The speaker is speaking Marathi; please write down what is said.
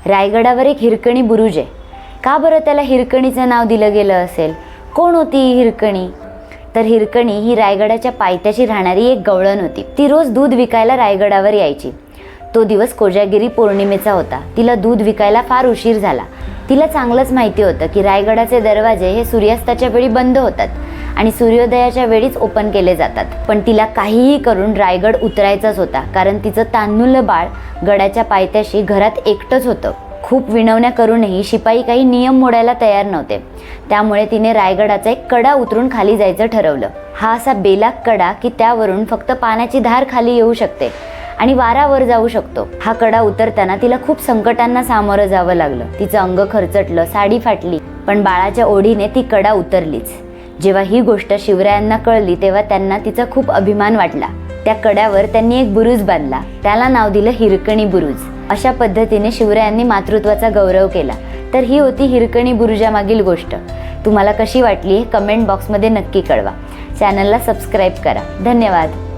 रायगडावर एक हिरकणी बुरुज आहे. का बरं त्याला हिरकणीचं नाव दिलं गेलं असेल? कोण होती ही हिरकणी? तर हिरकणी ही रायगडाच्या पायथ्याशी राहणारी एक गवळण होती. ती रोज दूध विकायला रायगडावर यायची. तो दिवस कोजागिरी पौर्णिमेचा होता. तिला दूध विकायला फार उशीर झाला. तिला चांगलंच माहिती होतं की रायगडाचे दरवाजे हे सूर्यास्ताच्या वेळी बंद होतात आणि सूर्योदयाच्या वेळीच ओपन केले जातात. पण तिला काहीही करून रायगड उतरायचाच होता, कारण तिचं तान्हुलं बाळ गडाच्या पायथ्याशी घरात एकटंच होतं. खूप विनवण्या करूनही शिपाई काही नियम मोडायला तयार नव्हते. त्यामुळे तिने रायगडाचा एक कडा उतरून खाली जायचं ठरवलं. हा असा बेलाक कडा की त्यावरून फक्त पाण्याची धार खाली येऊ शकते आणि वारावर जाऊ शकतो. हा कडा उतरताना तिला खूप संकटांना सामोरं जावं लागलं. तिचं अंग खरचटलं, साडी फाटली, पण बाळाच्या ओढीने ती कडा उतरलीच. जेव्हा ही गोष्ट शिवरायांना कळली तेव्हा त्यांना तिचा खूप अभिमान वाटला. त्या कड्यावर त्यांनी एक बुरुज बांधला. त्याला नाव दिलं हिरकणी बुरुज. अशा पद्धतीने शिवरायांनी मातृत्वाचा गौरव केला. तर ही होती हिरकणी बुरुजामागील गोष्ट. तुम्हाला कशी वाटली हे कमेंट बॉक्समध्ये नक्की कळवा. चॅनलला सबस्क्राईब करा. धन्यवाद.